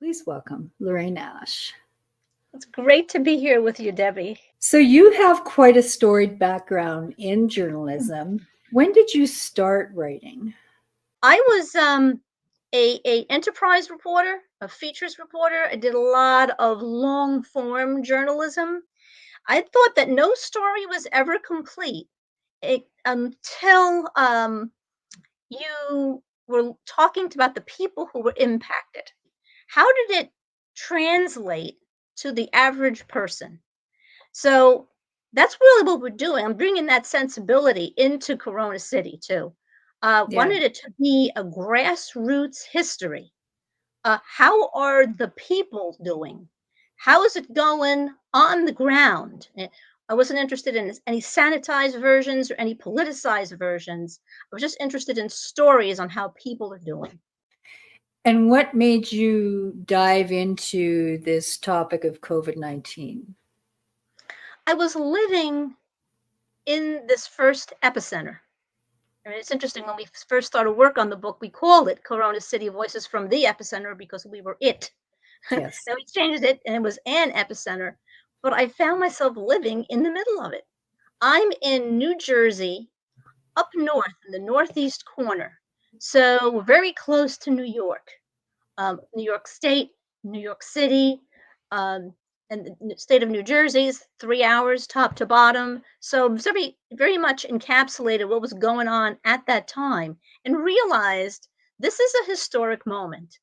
Please welcome Lorraine Ash. It's great to be here with you, Debbie. So you have quite a storied background in journalism. When did you start writing? I was a enterprise reporter, a features reporter. I did a lot of long form journalism. I thought that no story was ever complete until you were talking about the people who were impacted. How did it translate to the average person? So that's really what we're doing. I'm bringing that sensibility into Corona City too. Yeah. Wanted it to be a grassroots history. How are the people doing? How is it going on the ground? I wasn't interested in any sanitized versions or any politicized versions. I was just interested in stories on how people are doing. And what made you dive into this topic of COVID-19? I was living in this first epicenter. I mean, it's interesting when we first started work on the book, we called it Corona City Voices from the Epicenter because we were it. Yes. Then we changed it and it was an epicenter, but I found myself living in the middle of it. I'm in New Jersey, up north in the northeast corner. So we're very close to New York, New York State, New York City, um, and the state of New Jersey is 3 hours top to bottom. So very, very much encapsulated what was going on at that time and realized this is a historic moment.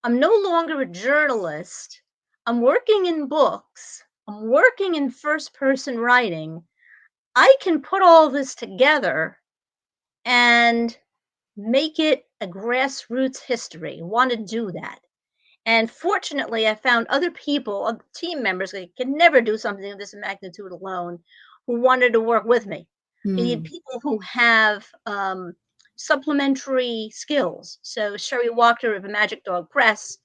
I'm no longer a journalist. I'm working in books. I'm working in first person writing. I can put all this together and make it a grassroots history. I want to do that. And fortunately, I found other people, team members, that could never do something of this magnitude alone, who wanted to work with me. You need people who have supplementary skills. So Sherry Walker of Magic Dog Press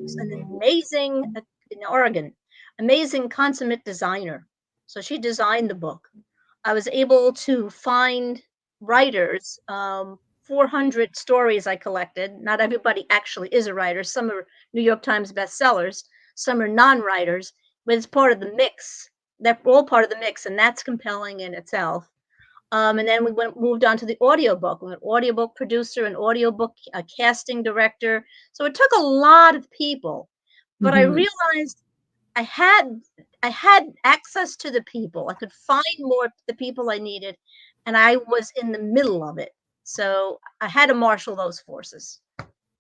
is an amazing, in Oregon, amazing consummate designer. So she designed the book. I was able to find writers, 400 stories I collected. Not everybody actually is a writer. Some are New York Times bestsellers. Some are non-writers, but it's part of the mix. They're all part of the mix, and that's compelling in itself. And then we moved on to the audiobook. I'm an audiobook producer, an audiobook casting director. So it took a lot of people, but I realized I had I had access to the people. I could find more the people I needed, and I was in the middle of it. So I had to marshal those forces.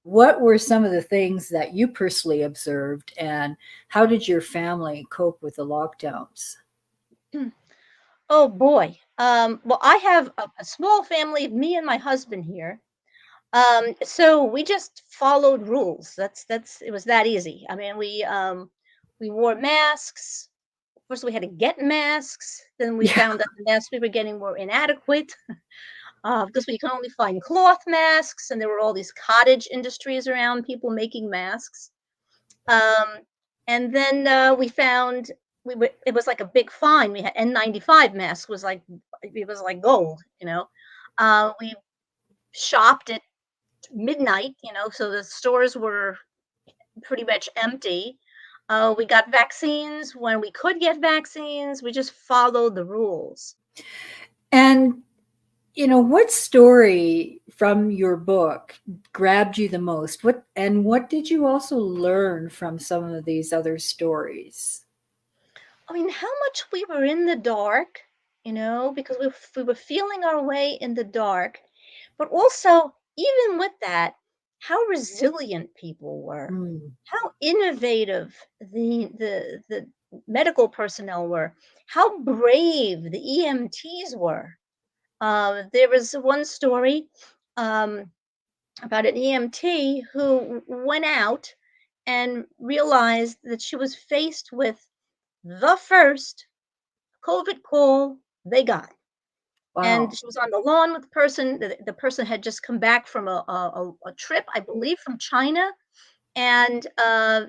What were some of the things that you personally observed, and how did your family cope with the lockdowns? Oh boy. Well, I have a small family, me and my husband here. So we just followed rules. That's it was that easy. I mean, we wore masks. First, we had to get masks. Then we Yeah. found that the masks we were getting were inadequate because we could only find cloth masks, and there were all these cottage industries around, people making masks. Um, and then we found it was like a big find. We had N95 masks was like it was like gold, you know. We shopped at midnight, you know, so the stores were pretty much empty. We got vaccines when we could get vaccines. We just followed the rules. And what story from your book grabbed you the most? What did you also learn from some of these other stories? I mean, how much we were in the dark, you know, because we were feeling our way in the dark, but also, even with that, how resilient people were, Mm. how innovative the medical personnel were, how brave the EMTs were. There was one story um, about an EMT who went out and realized that she was faced with the first COVID call they got. And Wow. she was on the lawn with the person. The person had just come back from a trip, I believe, from China, and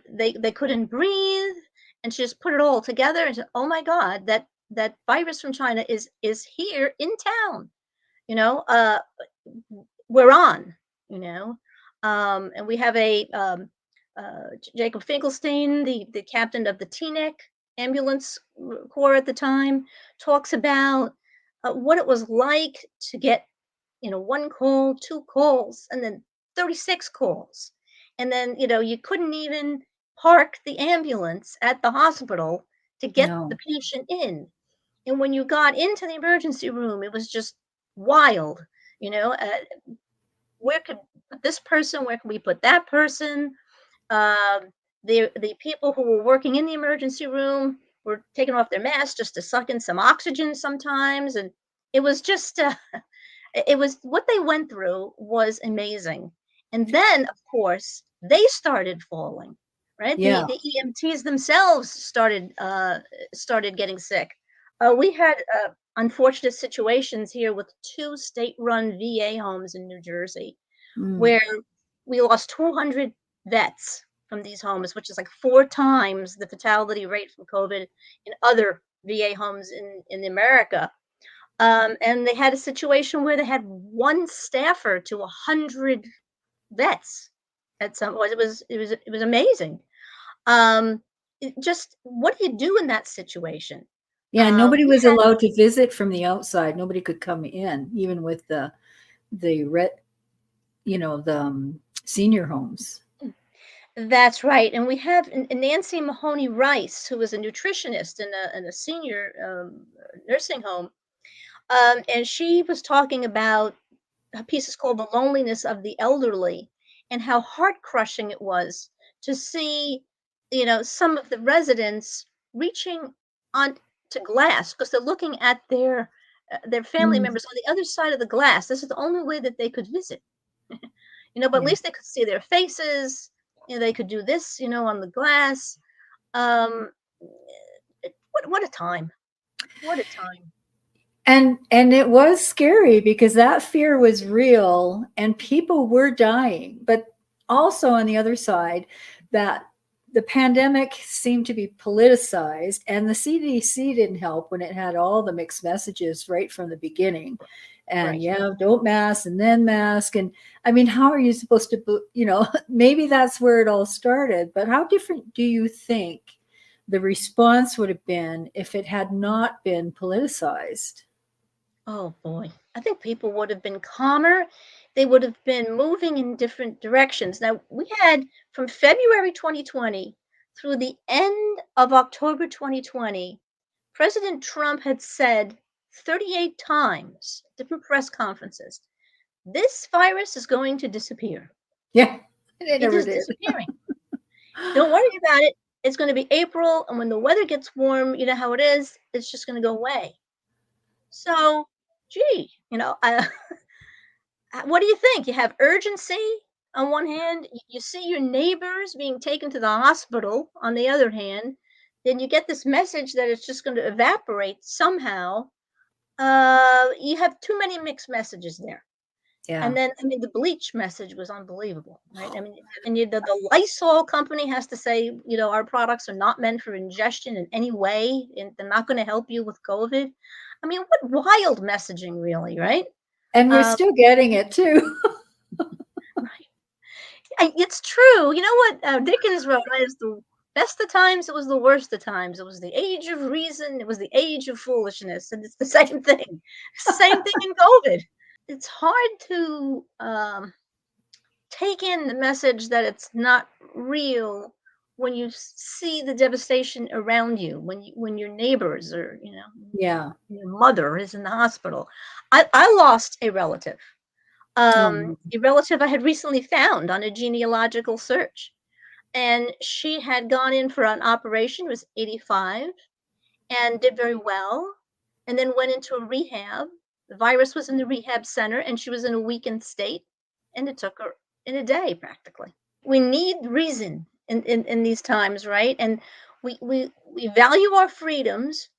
they couldn't breathe. And she just put it all together and said, "Oh my God, that virus from China is here in town. You know, we're on. You know, and we have a Jacob Finkelstein, the captain of the Teaneck ambulance corps at the time, talks about what it was like to get, one call, two calls, and then 36 calls. And then, you couldn't even park the ambulance at the hospital to get the No. patient in. And when you got into the emergency room, it was just wild. You know, uh, where could put this person? Where can we put that person? Um, the people who were working in the emergency room were taking off their masks just to suck in some oxygen sometimes, and it was just it was what they went through was amazing. And then, of course, they started falling, right? Yeah. The EMTs themselves started getting sick. We had unfortunate situations here with two state-run VA homes in New Jersey Mm. where we lost 200 vets from these homes, which is like 4 times the fatality rate from COVID in other VA homes in America. And they had a situation where they had one staffer to 100 vets at some point. It was amazing. Just what do you do in that situation? Yeah, nobody We was had allowed to visit from the outside. Nobody could come in, even with the red, the senior homes. That's right, and we have Nancy Mahoney Rice, who was a nutritionist in a senior nursing home, and she was talking about a piece is called "The Loneliness of the Elderly" and how heart crushing it was to see, some of the residents reaching on to glass because they're looking at their family Mm. members on the other side of the glass. This is the only way that they could visit. But at Yeah. least they could see their faces. They could do this, on the glass. Um, what a time! What a time! And it was scary because that fear was real and people were dying. But also on the other side, that the pandemic seemed to be politicized and the CDC didn't help when it had all the mixed messages right from the beginning. And Right. yeah, don't mask and then mask. And I mean, how are you supposed to, maybe that's where it all started, but how different do you think the response would have been if it had not been politicized? Oh boy, I think people would have been calmer. They would have been moving in different directions. Now we had from February 2020 through the end of October 2020, President Trump had said 38 times, different press conferences, this virus is going to disappear. Yeah, they It never is did. disappearing. Don't worry about it. It's going to be April, and when the weather gets warm, you know how it is, it's just going to go away. So, gee, what do you think? You have urgency on one hand, you see your neighbors being taken to the hospital on the other hand, then you get this message that it's just going to evaporate somehow. You have too many mixed messages there. Yeah. And then, I mean, the bleach message was unbelievable, right? I mean, and the Lysol company has to say, our products are not meant for ingestion in any way, and they're not going to help you with COVID. I mean, what wild messaging, really, right? And we're Um, still getting it too. right. It's true. You know what Dickens wrote? Right? It's the best of times. It was the worst of times. It was the age of reason. It was the age of foolishness, and it's the same thing. It's the same thing in COVID. It's hard to take in the message that it's not real when you see the devastation around you, when your neighbors or Yeah. your mother is in the hospital. I lost Um, a relative I had recently found on a genealogical search, and she had gone in for an operation, was 85, and did very well, and then went into a rehab. The virus was in the rehab center, and she was in a weakened state, and it took her in a day practically. We need reason in these times, right? And we value our freedoms,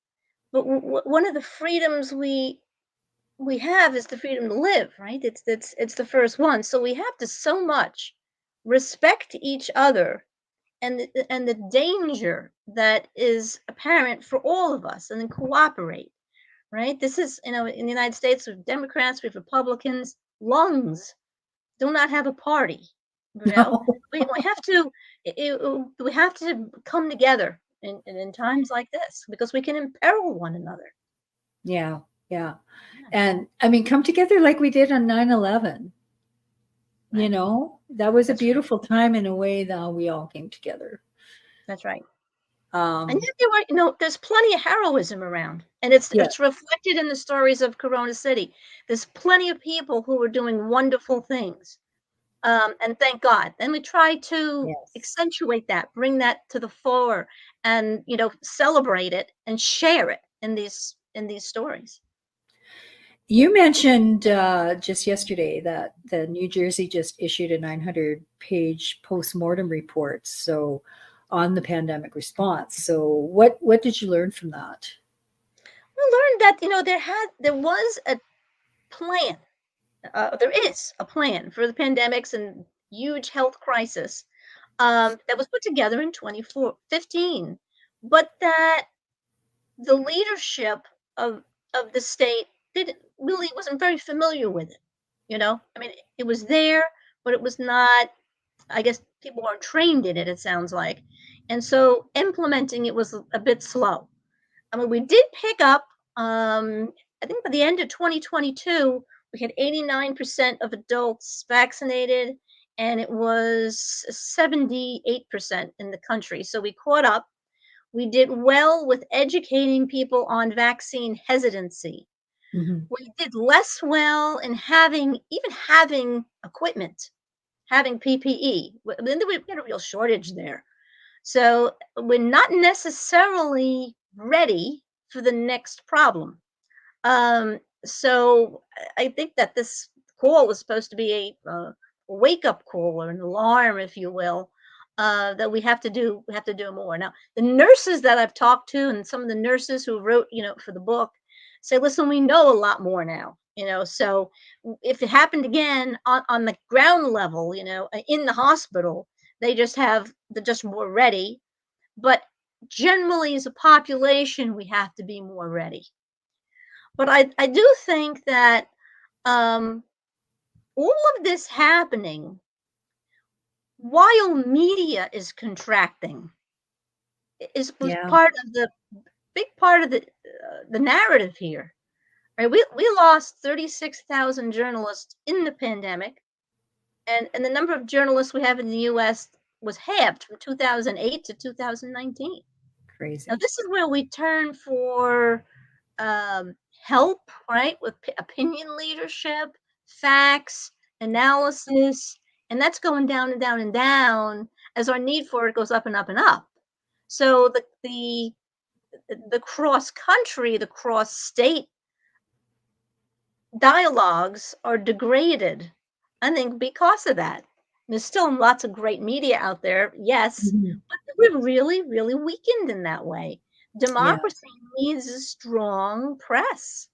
but one of the freedoms we have is the freedom to live, right? It's the first one. So we have to so much respect each other and the danger that is apparent for all of us, and then cooperate, right? This is, in the United States, we have Democrats, we have Republicans. Lungs do not have a party. You know, No. we have to we have to come together in times like this because we can imperil one another. Yeah, yeah. Yeah, And I mean, come together like we did on 9/11. You right. know, that was a That's right. beautiful time in a way that we all came together. That's right. And Um, yet there were, there's plenty of heroism around, and yeah, it's reflected in the stories of Corona City. There's plenty of people who are doing wonderful things, and thank God. And we try to yes. accentuate that, bring that to the fore, and celebrate it and share it in these stories. You mentioned just yesterday that the New Jersey just issued a 900-page postmortem report, so on the pandemic response. So what did you learn from that? We learned that there was a plan. There is a plan for the pandemics and huge health crisis that was put together in 2015, but that the leadership of the state didn't really wasn't very familiar with it. I mean, it was there, but it was not. I guess people weren't trained in it. It sounds like, and so implementing it was a bit slow. I mean, we did pick up. I think by the end of 2022, we had 89% of adults vaccinated, and it was 78% in the country. So we caught up. We did well with educating people on vaccine hesitancy. Hmm. We did less well in having equipment, having PPE. Then we had a real shortage there. So we're not necessarily ready for the next problem. So I think that this call was supposed to be a wake up call or an alarm, if you will, that we have to do more. Now, the nurses that I've talked to and some of the nurses who wrote, for the book say, listen, we know a lot more now. So if it happened again on the ground level, in the hospital, they're just more ready. But generally, as a population, we have to be more ready. But I do think that um, all of this happening while media is contracting was Yeah, part of the big part of the narrative here. Right? We lost 36,000 journalists in the pandemic, and the number of journalists we have in the U.S. was halved from 2008 to 2019. Now, crazy. this is where we turn for um, help, right, with opinion leadership, facts, analysis, and that's going down and down and down as our need for it goes up and up and up. So the cross country, the cross state dialogues are degraded, I think, because of that. There's still lots of great media out there, yes, Mhm. but we're really, really weakened in that way. Yeah. Democracy needs a strong press.